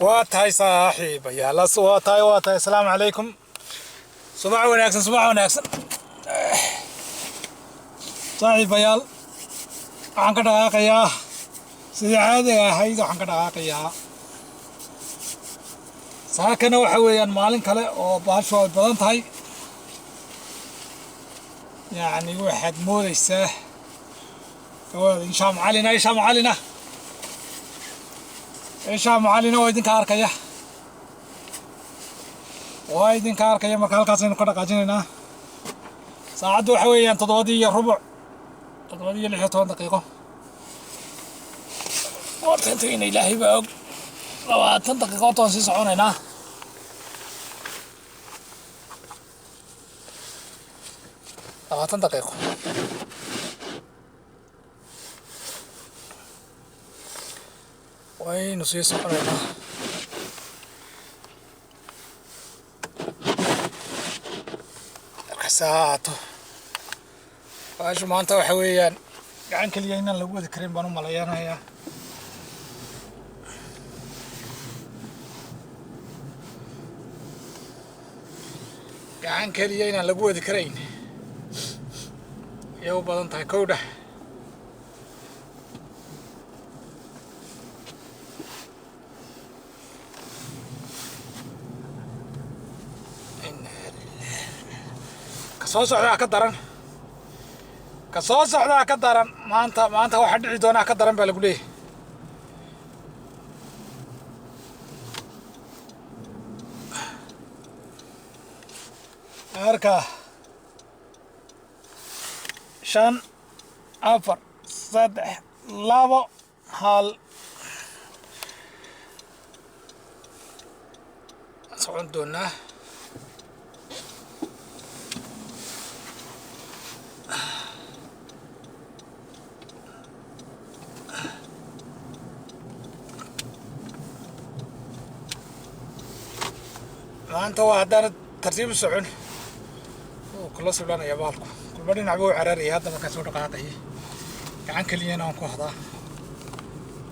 واتاي صاحب يلا واتاي السلام عليكم. صباح وناكسن صباح وناكسن صاحب يال waxaan ka dhaqaaqayaa sidii caadiga ahayd waxaan ka dhaqaaqayaa saakana waxa weeyaan maalin kale oo baasho ay badan tahay yani waxaad moodaysaa gawaad insha macalina oo idinka arkaya marka halkaas aynu ka dhaqaajinaynaa saacaddu waxa weeyaan 7:15 daqiiqo وارتين إلهي بقى لو تنطق قطن سيسعون هنا لو تنطق وين سيسعون هنا ساعته واش ما أنت وحويان قاعد كل يوم نلقوا ذكرين بنو ملايين هيا gacan kaliya inaan lagu wadi karayn ayay u badan tahay kowdha kasoo socdaa ka daran maanta waxa dhici doonaa ka daran baa lagu leeyahay marka 5 4 3 2 1 socon doonaa maanta waa haddana tartiib u socon كل سبلان يا بالكم كل بدين عبوا عراري هذا ما كسر دقائق كعن كلينا أنكو هذا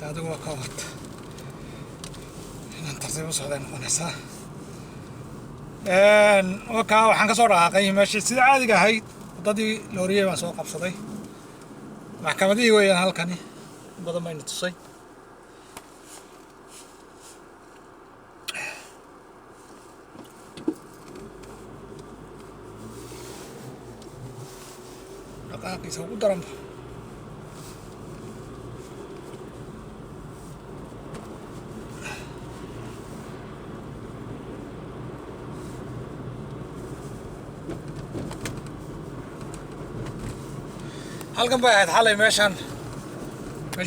هذا هو كوات ننتظر صعدان ونسا وكاو حنك صور دقائق ماشي سيد عادي هاي ضدي لوريه ما سوق بصدي محكمة دي وين هالكني بدل ما ينتصي يسوي درم halkan bay ahayd xalay meesha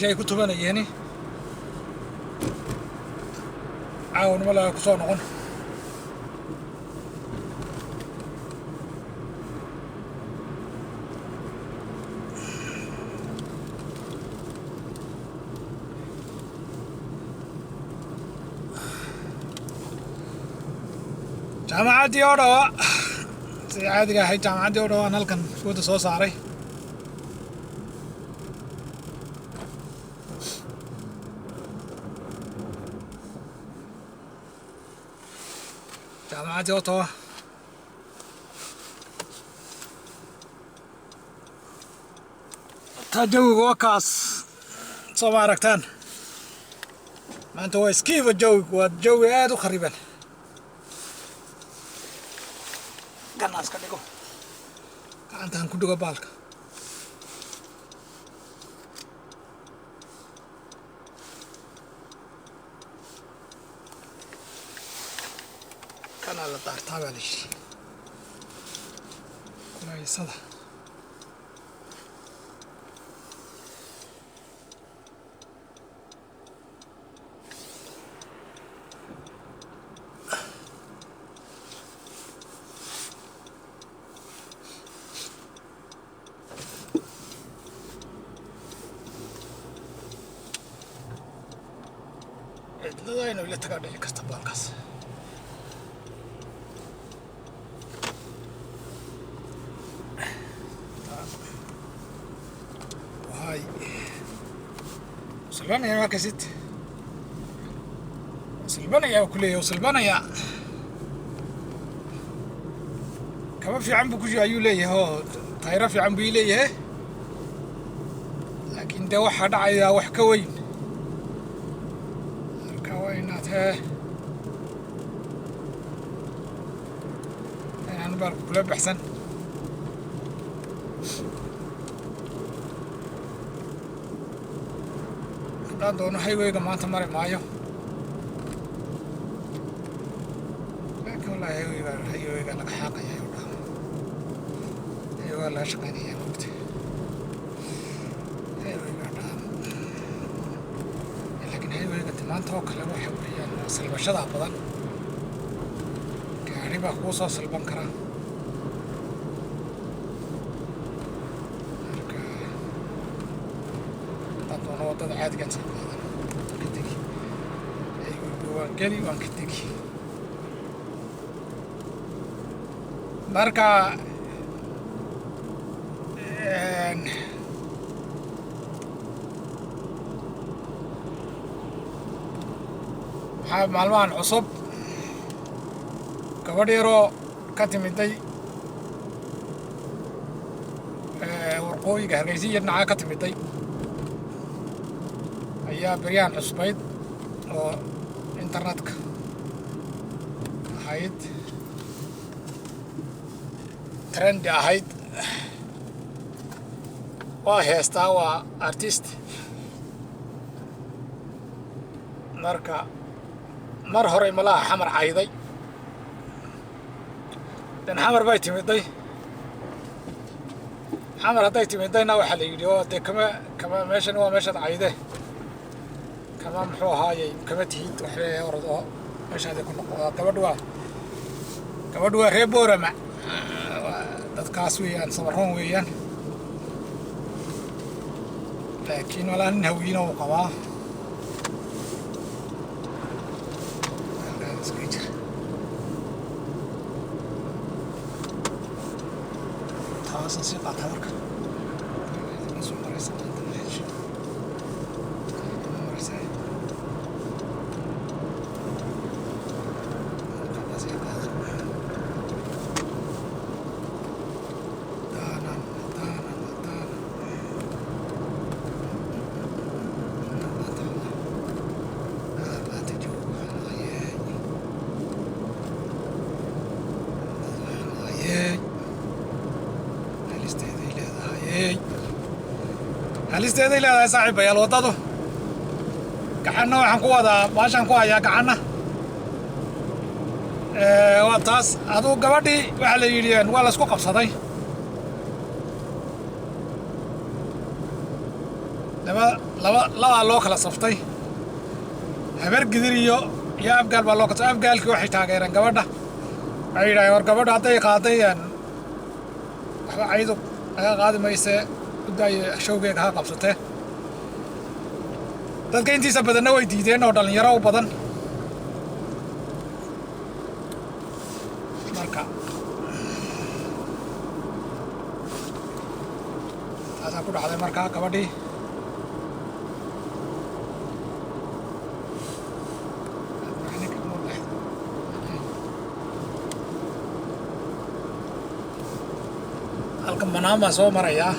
ay ku tubanayeen caawin wala ku soo noqon jaamacadii oo dhawa si caadiga ahayd jaamacadii oo dhawa halkan wada soo saaray jaamacadii oo tawa tajawiga waa kaas soo ma aragtaan maanta waa iskiiba jawi aad u khariban ganas ka dhigo gacantaan ku dhigo baalka kana la daartaa baa lishi kulaysada cidladayna ila tagaa dhici karta baalkaas waay سلمان يا ماكسيت silbanaya kuleeyahay silbanaya kaba fiican buu ku jiro ayuu leeyahay oo tayro fiican buu leeyahay laakiin de waxa dhacaya wax ka weyn marka waa inaad inaan bal kula baxsan hadaan doono highwayga maanta mari maayo laakiin wallaahi highwayga laga xaaqaya highwayga laga shaqaynaya moogta highwayga dhaan laakiin highwayga maanta oo kale waxa weeyaan silbashada badan gaari baa kuu soo silban karaa marka hadaan doono waddada caadigan soo qaadan ka tegi highwayga waan geli waan ka tegi marka waxaa maalmahan cusub gabadh yaroo ka timiday warqooyiga Hargeysa iyo dhinaca ka timiday ayaa beryahan cusbayd oo internetka ahayd trendi ahayd waa heestaa waa artist marka mar hore malaha xamar cayday dan xamar bay timiday xamar hadday timidayna waxaa la yidhi oo dee kama meeshan waa meeshaad cayde kama muxuu ahaayey kama tihid waxbee orod oo meeshaada ku noqodaa gabadhu waa reer Boorama dadkaas weeyaan sabaroon weeyaan laakiin walaa nin hawiina uu qabaa taas si qaata marka soo maraysa halisteeday leedahay saaxiibayaal waddadu gacanna waxaan ku wadaa baashaan ku hayaa gacanna waa taas aduu gabadhii waxaa la yidhi waa la isku qabsaday labaa loo kala saftay habar gidir iyo abgaal baa loo kasay abgaalkii waxay taageereen gabadha waxay yidhaaheen war gabadha hadday qaaday waxba caydu laga qaadi maysee udaayo showgeega ha qabsatee dadka intiisa badanna way diideen oo dhalinyaro u badan marka taasaa ku dhacday markaa gabadhii halkan banaan baan soo marayaa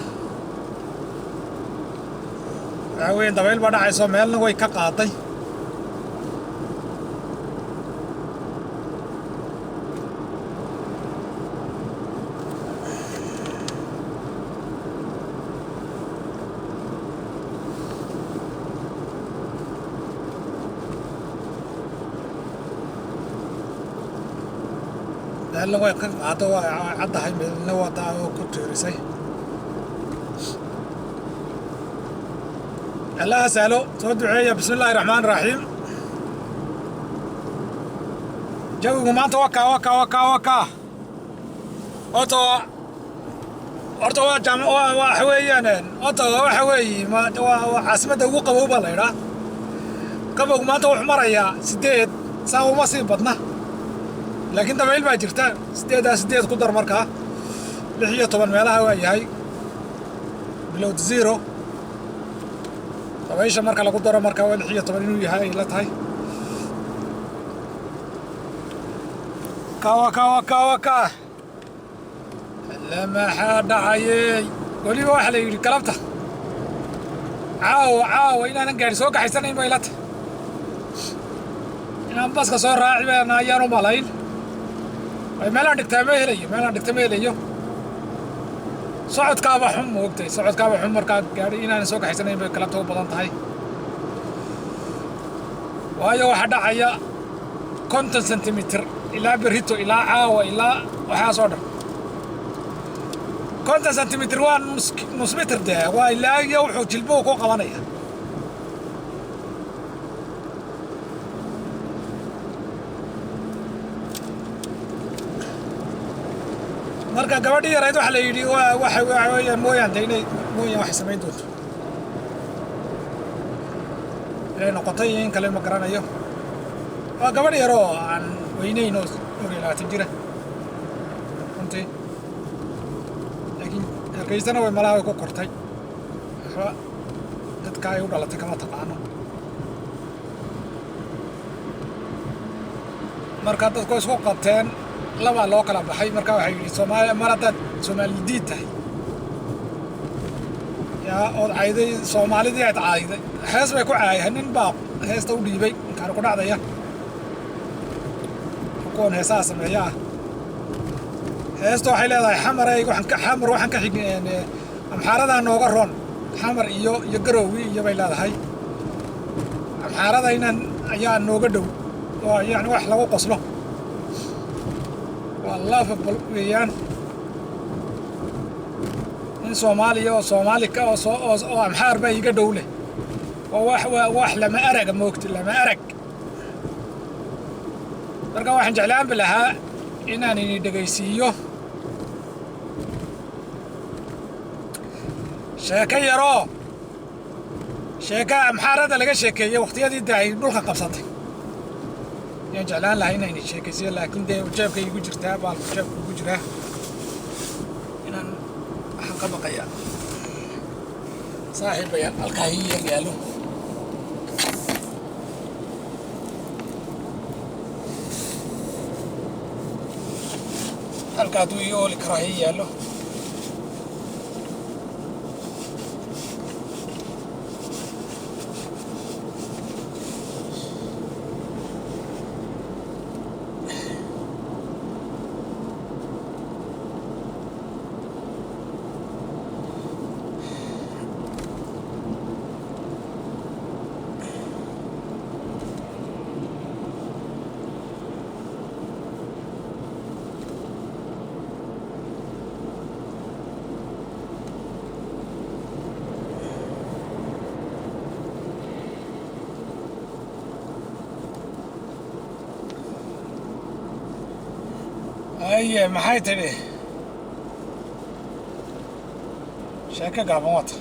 waaweyn dabayl baa dhacayso meelna way ka qaaday meelna way ka qaado waa caddahay meelna waa oo ku tiirisay الله سهلو تودعي بسم الله الرحمن الرحيم جوي ما توكا وكا أوتوا جامع وحويان أوتوا وحوي ما عاصمة وقبوا بالله قبوا ما توح مريا سديد ساو مصيبتنا لكن تبعيل باجرتا سديد قدر مركها لحية طبعا مالها هاي بلود زيرو طبعاً marka lagu daro marka waa 16 inuu yahay la tahay وكا لما حد عيي قولي واحد اللي كلامته عاو إن أنا قاعد سوق حسن الموبايلات أنا بس كسر راعي أنا يارو ملاين ما لا عندك تميلي صعد كابا حم وقتي صعد كابا حم مركا قاعد إن أنا سوق حسن الموبايل كلامته بدن تهاي وهي واحد عيا كنت سنتيمتر إلى بريتو إلى عاو إلى وحاصور كنت سنتيمتر نص متر ده وإلا يوحو جلبوك وقوانية marka gabadhii yarayd waxa la yiri waxa mooyaan deynay mooyaan wax sameyn doonto ee noqotay in kale ma garanayo waa gabadh yar oo aan weynayn oo 20 jira runtii laakiin hargeysana way malaha ku kortay dadka ay u dhalatay kama taqaano marka dadku isku qabteen laba loo kala baxay marka waxay yiri Soomaaliya marada Soomaaliyeed tahay yaa oo ayday Soomaalidii ay taayday hees bay ku caayeen baa heesta u dhiibay kaar ku dhacdaya koon heesaa sameeya heesto waxay leedahay xamar waxaan ka xigeen amxaarada nooga roon xamar iyo garoowi iyo bay leedahay amxaarada inaan ayaa nooga dhow oo yani wax lagu qoslo والله فبلويان إن سوماليا وسوماليكا أو أمحار بيجا دولة وواح لما أرق موقت لما أرق برجع واحد جعلان بلها إنني دقيسيو شاكي يرو شاكا أمحار هذا لقى شاكي وقتها دي داعي دولها قبصتي جعلان لها هنا شيكسي لكن ده وجابك يجو جرتها بالجابك يجو جراه هنا حق بقيا صاحب يا القهية قالوا القادو يقول كراهية قالوا أيه ما حي تري شاكا قابوات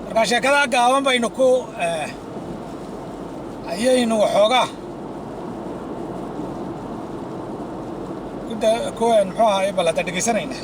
marka sheekada gaaban baynu ku ayaynu waxoogaa kuwan muxuu ahaay balada dhegeysanayna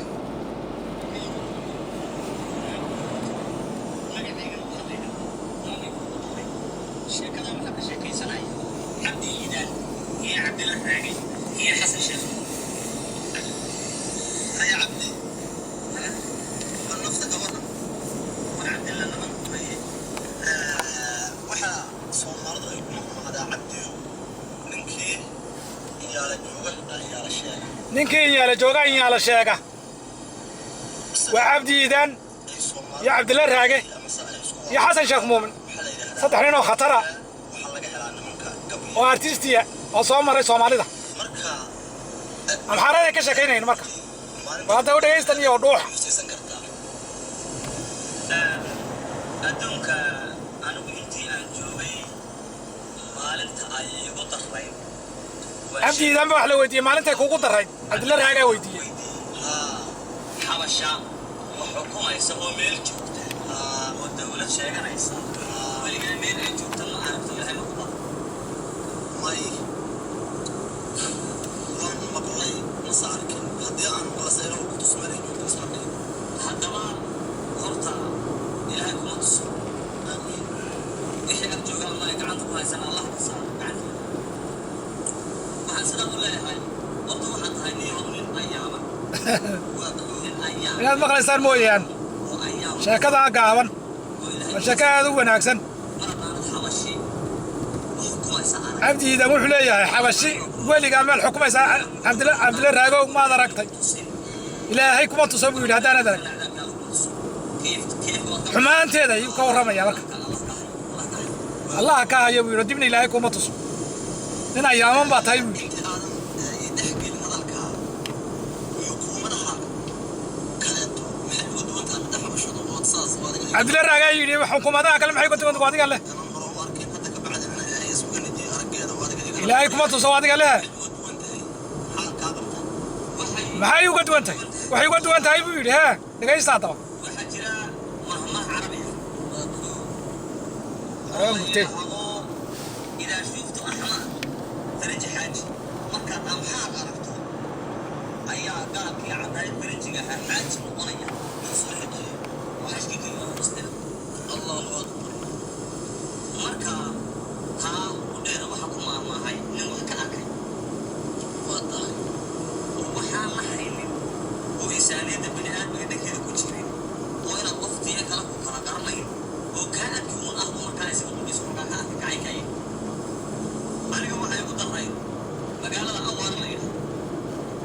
ninkii yaala jooga in yaala sheega waa cabdi iidan iyo cabdilla raage iyo xasan sheekh muumin saddex nin oo khatara oo artistiya oo soo maray Soomaalida amxaarada ka sheekaynayeen marka hadda u dhageystan iyo dhuux adduunka anigu intii aan joogay maalinta ay igu darray abdi iidan wax la weydiiyay maalinta kuugu darray cabdilla raage weydiiyay xabasha xukumaysa oo meel joogta oo dawlad sheeganaysa weligaa meel ay joogta ma aragto yahay noqda may waan maqlay masaarkin haddii aan maqlasay inuu ku tusmanayno isla inaad maqlaysaan mooyaan sheekada gaaban waa sheeko aad u wanaagsan cabdiidan wuxuu leeyahay xabashi weligaa meel xukumaysa cabdile raagow maad aragtay ilaahay kuma tuso buu yidhi haddaanad arag xumaanteeda ayuu ka warramaya marka allaha ka haya buu yidhi dibna ilaahay kuma tuso nin ayaaman baa tahay buu yidhi cabdile raagaa yidhi xukuumadaha kale maxay ku timaad adiga leh ilaahay kuma tuso adiga leh maxay uga duwan tahay waxay uga duwan tahay buu yidhi hee dhegaysta haddaba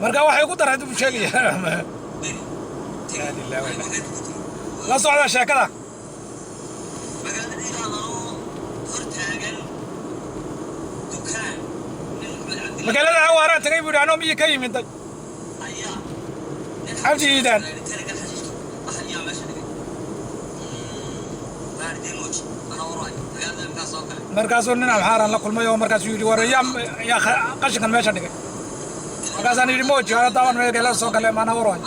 marka waxay ku daray dib u sheegaya la socda sheekada magaalada awaaraan tagay buu yidhi anoo miyi ka yimiday cabdiidan markaasuu nin amxaaran la kulmay oo markaasuu yidhi war yaa qashinkan meesha dhigay markaasaan yidhi mooji hore daawan meelgeela soo gale maana warwaay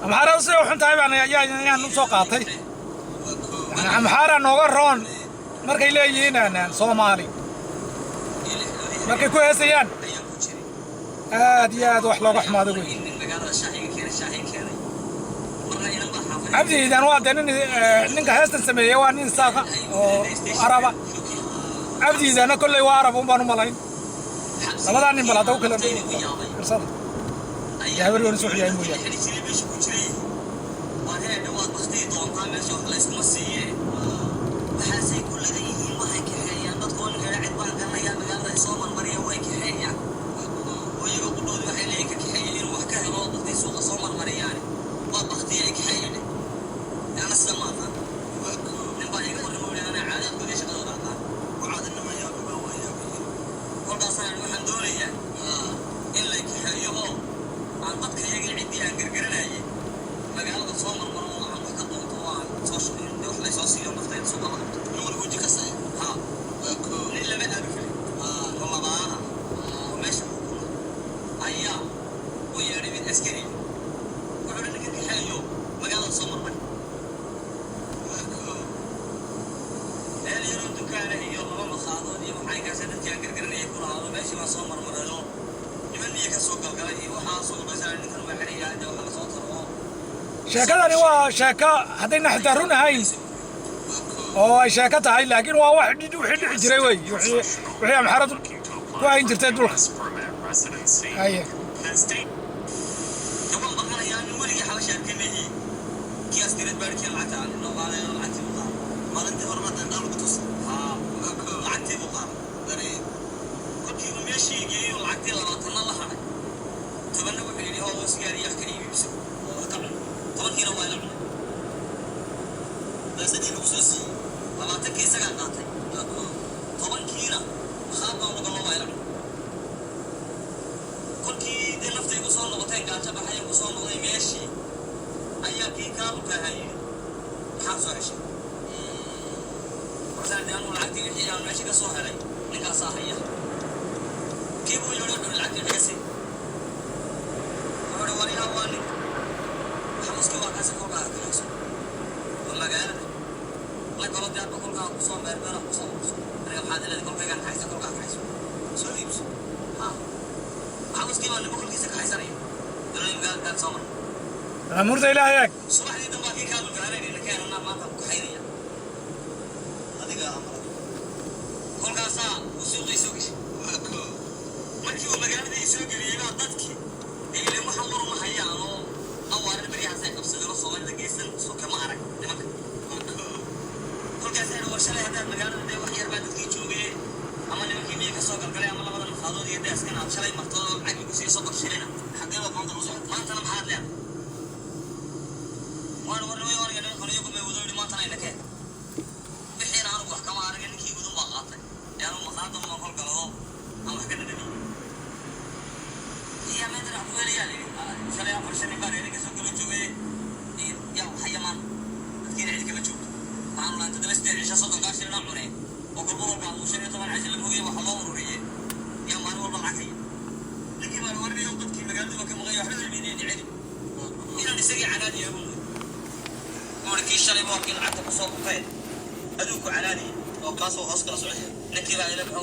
amxaarada siday u xun tahay baan ayaan u soo qaatay amxaara nooga roon markay leeyihiin Soomaali markay ku heesayaan aad iyo aad wax looga xumaado wey cabdiidan waa dee ninka heestan sameeyey waa nin saaqa oo araba cabdiidana kolley waa arab un baan u malayn labadaa nin bal hadda u kala firsada yahabari wana soo xiyaay mooyaane sheekadani waa sheeko haddayna xitaa run ahayn oo ay sheeko tahay laakiin waa wax wixii dhici jiray wey wixii amxaaradu ku hayn jirtay dhulka haye Soo أمورته إلهي صباح دي دم باقي كابل كهربائي اللي كان أنا ما تبغى حيرية هذيك أمر كل قصة وسوق يسوق ما تيجي مجال ده يسوق اللي يبغى ضدك اللي محمر ومحيانو أو أنا بري حسين نفس اللي رصوا ولا جيسن سوق ما أعرف دمك كل قصة هو شلة هذا المجال ده وحير بعد كي تشوفه أما اللي ممكن يجي سوق القلعة أما الله بدل خاضوا دي ده أسكن شلة مرتضى عقب يصير صبر شلنا حقيقة ما أنت رزق ما أنت أنا محل يعني وأنا ورني يعني خليه يقوم يودوا ما تنا إنك بحين أنا بروح كمان أرجع إنك يودوا مقاطع يعني مقاطع ما كل كلام أما حكينا نبي هي ما ترى أقول يعني شلة أفرشني باري إنك سوق كل شيء يا حيمان كثير عندك كل شيء معنا أنت درست إيش صوت القاش اللي نعمله وكل مرة بعض وشري طبعا عشان الموجي وحلوه مرورية يا ما نور بالعكية لكن ما نورني يوم تذكر مقال دوبك مغير حلو المينين يعدي هنا نسقي عنادي يا أبوي ولكن شلي موكل عتب صوت فين أدوك عنادي وقاسو أسكر صعيد لكن لا إله إلا